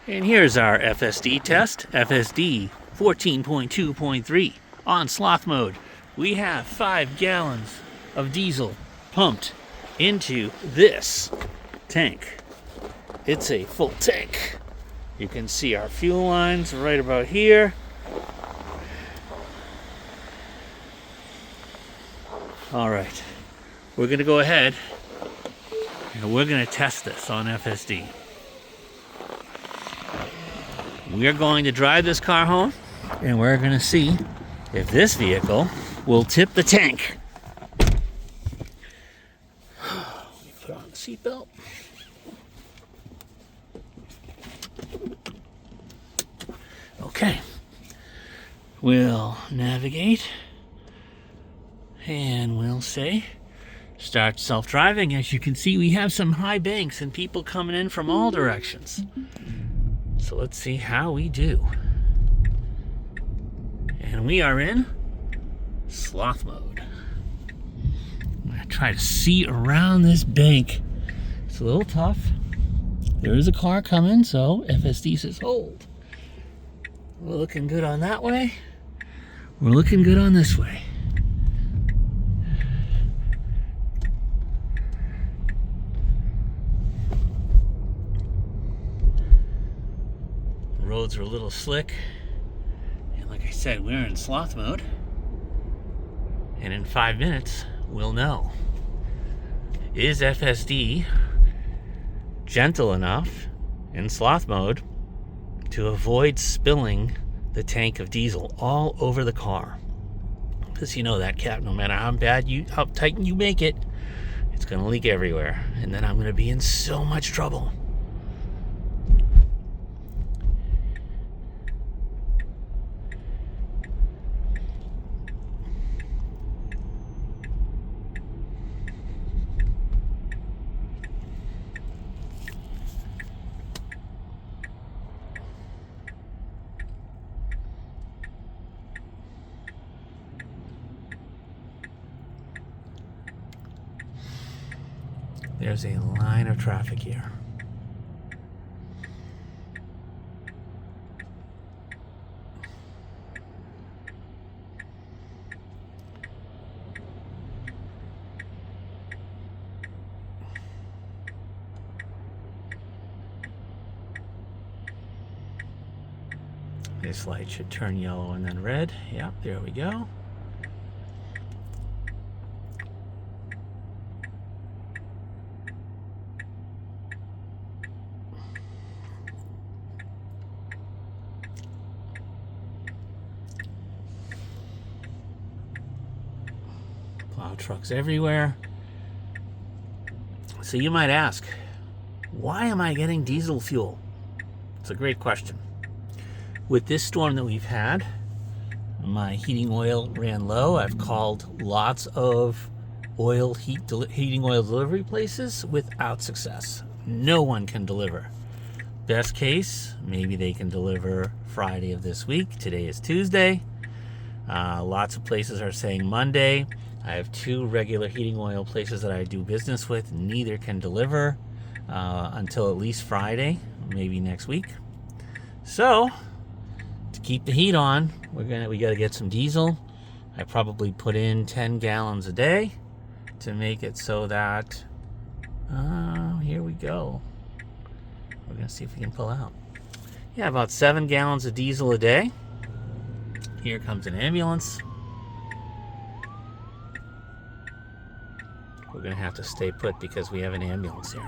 And here's our FSD test, FSD 14.2.3 on sloth mode. We have 5 gallons of diesel pumped into this tank. It's a full tank. You can see our fuel lines right about here. All right, we're gonna go ahead and we're gonna test this on FSD. We're going to drive this car home and we're gonna see if this vehicle will tip the tank. Let me put on the seatbelt. Okay, we'll navigate and we'll say start self-driving. As you can see, we have some high banks and people coming in from all directions. So let's see how we do. And we are in sloth mode. I'm gonna try to see around this bank. It's a little tough. There is a car coming, so FSD says hold. We're looking good on that way. We're looking good on this way. The roads are a little slick. And like I said, we're in sloth mode. And in 5 minutes, we'll know. Is FSD gentle enough in sloth mode to avoid spilling the tank of diesel all over the car? Because you know that cap, no matter how tight you make it, it's gonna leak everywhere. And then I'm gonna be in so much trouble. There's a line of traffic here. This light should turn yellow and then red. Yep, there we go. Plow trucks everywhere. So you might ask, why am I getting diesel fuel? It's a great question. With this storm that we've had, my heating oil ran low. I've called lots of heating oil delivery places without success. No one can deliver. Best case, maybe they can deliver Friday of this week. Today is Tuesday. Lots of places are saying Monday. I have 2 regular heating oil places that I do business with. Neither can deliver until at least Friday, maybe next week. So to keep the heat on, we got to get some diesel. I probably put in 10 gallons a day to make it so that here we go. We're gonna see if we can pull out. Yeah, about 7 gallons of diesel a day. Here comes an ambulance. We're gonna have to stay put because we have an ambulance here.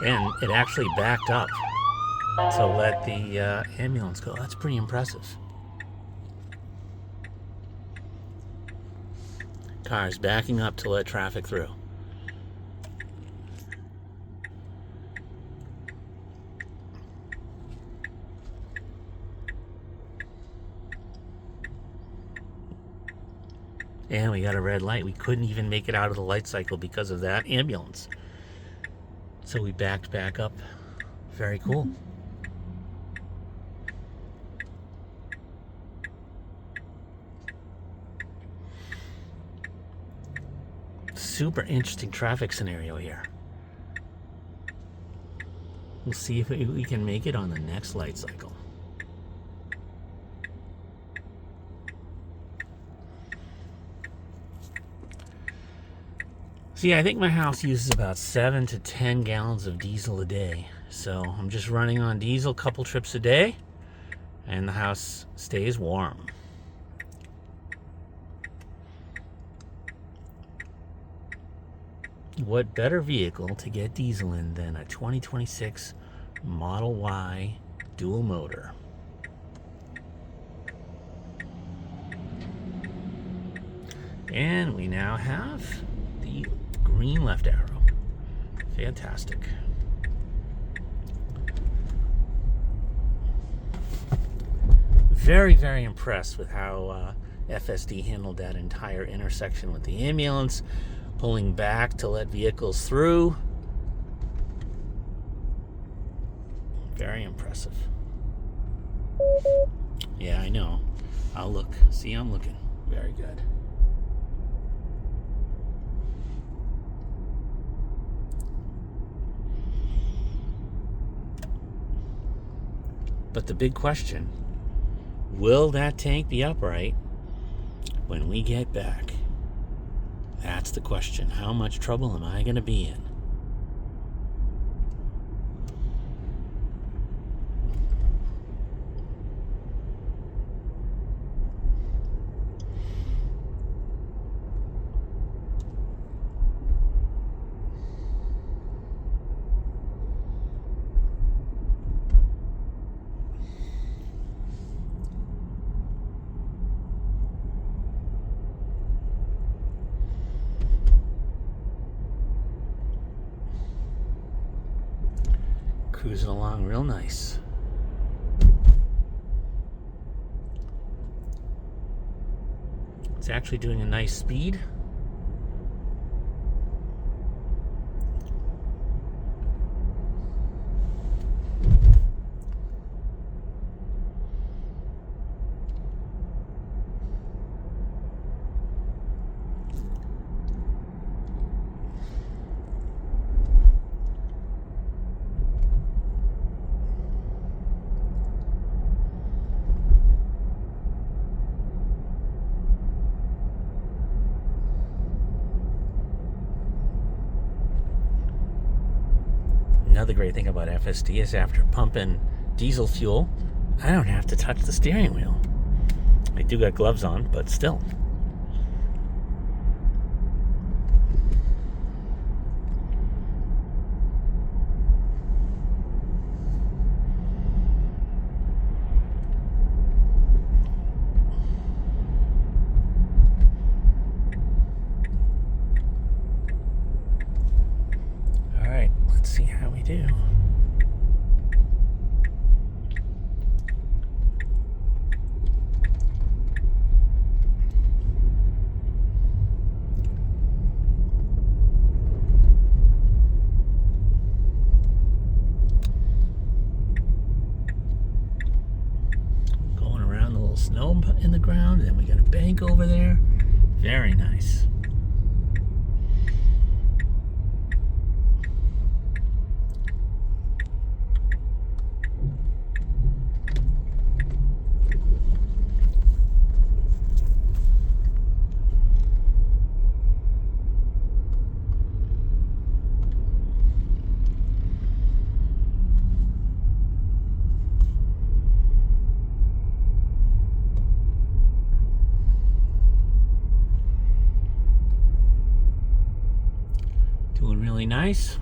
And it actually backed up to let the ambulance go. That's pretty impressive. Cars backing up to let traffic through. And we got a red light. We couldn't even make it out of the light cycle because of that ambulance. So we backed back up. Very cool. Super interesting traffic scenario here. We'll see if we can make it on the next light cycle. See, I think my house uses about 7 to 10 gallons of diesel a day. So I'm just running on diesel a couple trips a day, and the house stays warm. What better vehicle to get diesel in than a 2026 Model Y dual motor? And we now have the green left arrow. Fantastic. Very, very impressed with how FSD handled that entire intersection with the ambulance, pulling back to let vehicles through. Very impressive. Yeah, I know. I'll look. See, I'm looking. Very good. But the big question, will that tank be upright when we get back? That's the question. How much trouble am I going to be in? Cruising along real nice. It's actually doing a nice speed. Another great thing about FSD is after pumping diesel fuel, I don't have to touch the steering wheel. I do got gloves on, but still. All right, let's see how we do. Snow in the ground, and then we got a bank over there. Very nice. Doing really nice.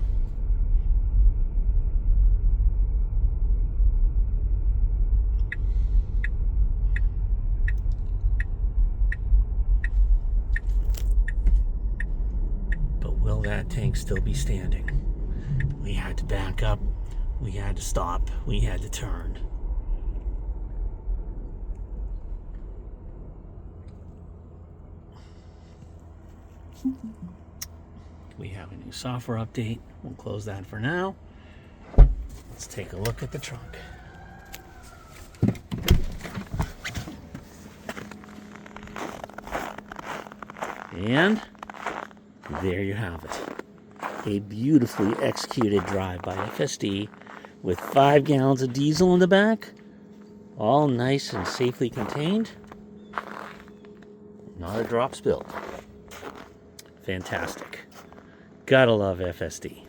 But will that tank still be standing? We had to back up, we had to stop, we had to turn. We have a new software update. We'll close that for now. Let's take a look at the trunk. And there you have it. A beautifully executed drive by FSD with 5 gallons of diesel in the back, all nice and safely contained. Not a drop spilled. Fantastic. Gotta love FSD.